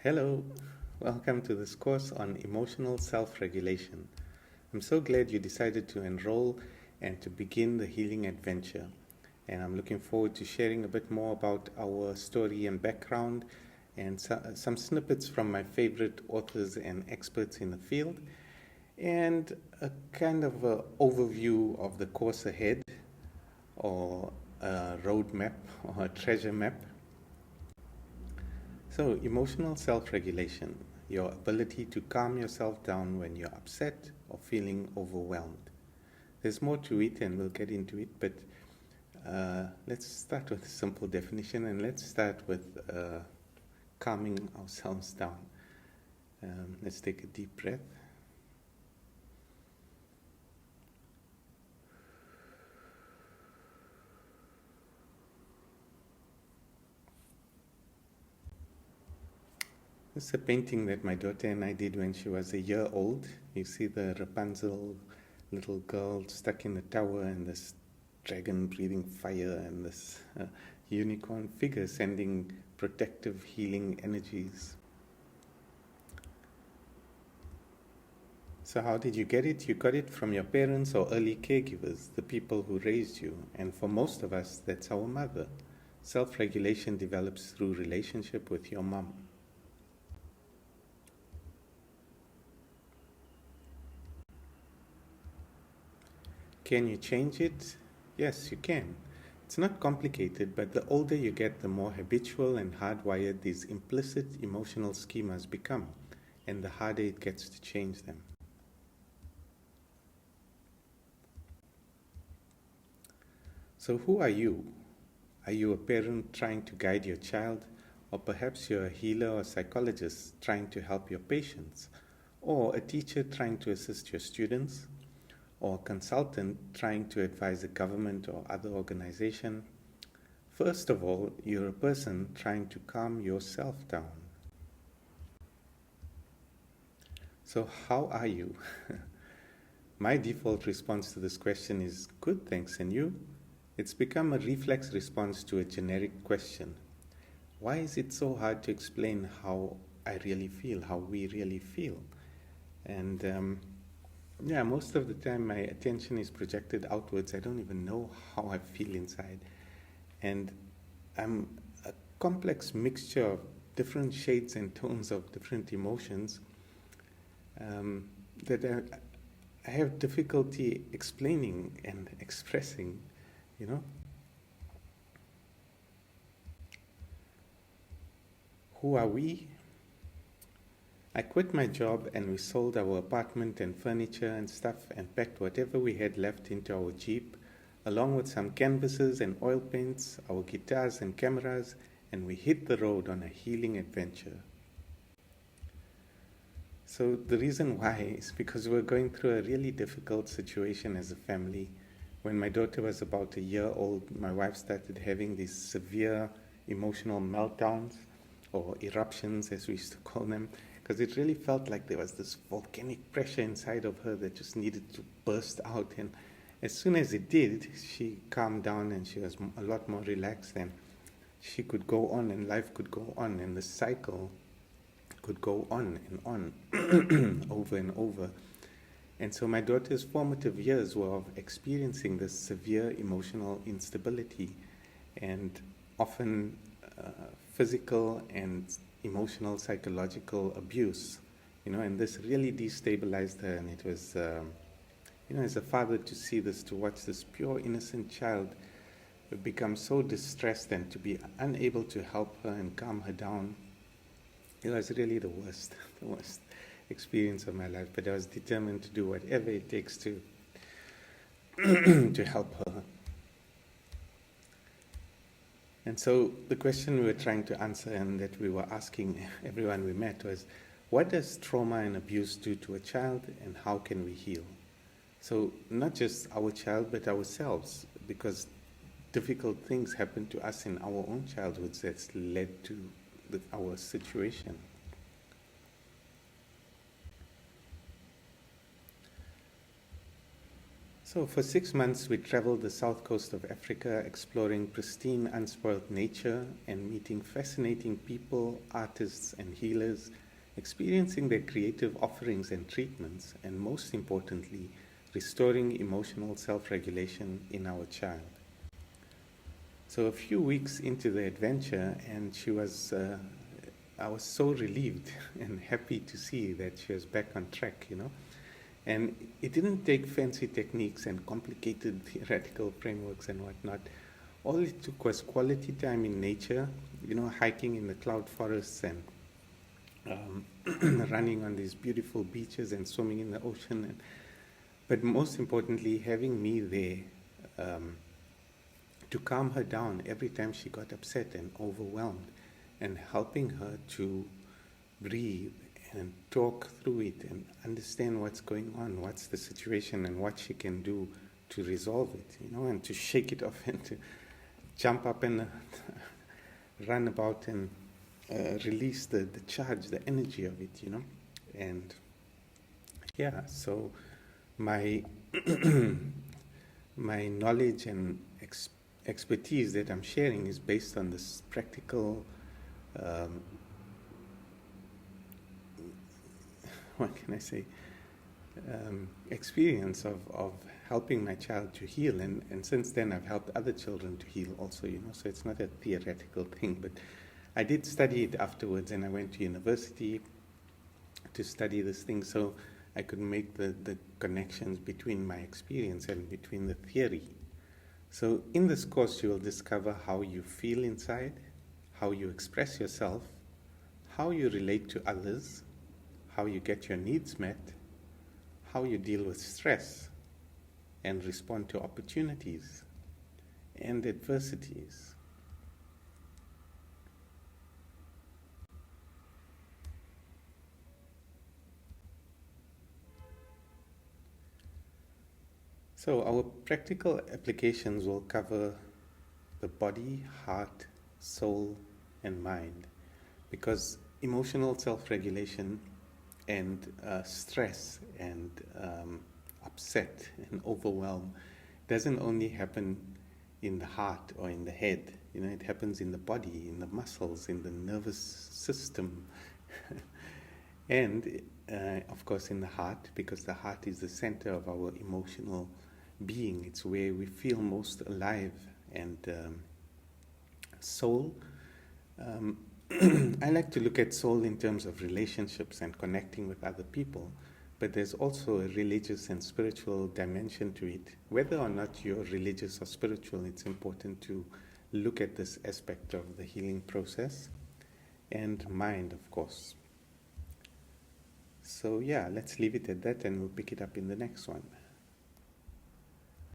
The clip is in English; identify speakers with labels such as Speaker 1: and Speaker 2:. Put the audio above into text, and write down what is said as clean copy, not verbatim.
Speaker 1: Hello, welcome to this course on emotional self-regulation. I'm so glad you decided to enroll and to begin the healing adventure. And I'm looking forward to sharing a bit more about our story and background and some snippets from my favorite authors and experts in the field and a kind of a overview of the course ahead or a roadmap or a treasure map. So, emotional self-regulation, your ability to calm yourself down when you're upset or feeling overwhelmed. There's more to it and we'll get into it, but let's start with a simple definition and let's start with calming ourselves down. Let's take a deep breath. This is a painting that my daughter and I did when she was a year old. You see the Rapunzel little girl stuck in the tower and this dragon breathing fire and this unicorn figure sending protective healing energies. So how did you get it? You got it from your parents or early caregivers, the people who raised you. And for most of us, that's our mother. Self-regulation develops through relationship with your mom. Can you change it? Yes, you can. It's not complicated, but the older you get, the more habitual and hardwired these implicit emotional schemas become, and the harder it gets to change them. So who are you? Are you a parent trying to guide your child? Or perhaps you're a healer or psychologist trying to help your patients? Or a teacher trying to assist your students? Or a consultant trying to advise a government or other organization? First of all, you're a person trying to calm yourself down. So how are you? My default response to this question is good, thanks, and you? It's become a reflex response to a generic question. Why is it so hard to explain how I really feel, how we really feel? And most of the time my attention is projected outwards. I don't even know how I feel inside. And I'm a complex mixture of different shades and tones of different emotions that I have difficulty explaining and expressing, Who are we? I quit my job and we sold our apartment and furniture and stuff and packed whatever we had left into our Jeep, along with some canvases and oil paints, our guitars and cameras, and we hit the road on a healing adventure. So the reason why is because we're going through a really difficult situation as a family. When my daughter was about a year old, my wife started having these severe emotional meltdowns, or eruptions as we used to call them, because it really felt like there was this volcanic pressure inside of her that just needed to burst out. And as soon as it did, she calmed down and she was a lot more relaxed, and she could go on and life could go on, and the cycle could go on and on over and over. And so my daughter's formative years were of experiencing this severe emotional instability and often physical and emotional, psychological abuse, and this really destabilized her. And it was, as a father, to see this, to watch this pure, innocent child become so distressed and to be unable to help her and calm her down, it was really the worst experience of my life. But I was determined to do whatever it takes to to help her. And so the question we were trying to answer and that we were asking everyone we met was, what does trauma and abuse do to a child and how can we heal? So not just our child but ourselves, because difficult things happen to us in our own childhoods that's led to our situation. So So for 6 months, we traveled the south coast of Africa, exploring pristine, unspoiled nature and meeting fascinating people, artists, and healers, experiencing their creative offerings and treatments, and most importantly, restoring emotional self-regulation in our child. So a few weeks into the adventure, and I was so relieved and happy to see that she was back on track, you know. And it didn't take fancy techniques and complicated theoretical frameworks and whatnot. All it took was quality time in nature, you know, hiking in the cloud forests and running on these beautiful beaches and swimming in the ocean. But most importantly, having me there to calm her down every time she got upset and overwhelmed, and helping her to breathe and talk through it and understand what's going on, what's the situation, and what she can do to resolve it, you know, and to shake it off and to jump up and run about and release the charge, the energy of it, you know. And yeah, so my my knowledge and expertise that I'm sharing is based on this practical what can I say, experience of helping my child to heal. And since then, I've helped other children to heal also, you know, so it's not a theoretical thing. But I did study it afterwards, and I went to university to study this thing so I could make the connections between my experience and between the theory. So in this course, you will discover how you feel inside, how you express yourself, how you relate to others, how you get your needs met, how you deal with stress and respond to opportunities and adversities. So our practical applications will cover the body, heart, soul, and mind, because emotional self-regulation and stress and upset and overwhelm doesn't only happen in the heart or in the head. You know, it happens in the body, in the muscles, in the nervous system, and of course in the heart, because the heart is the center of our emotional being. It's where we feel most alive. And soul, I like to look at soul in terms of relationships and connecting with other people, but there's also a religious and spiritual dimension to it. Whether or not you're religious or spiritual, it's important to look at this aspect of the healing process. And mind, of course. So yeah, let's leave it at that, and we'll pick it up in the next one.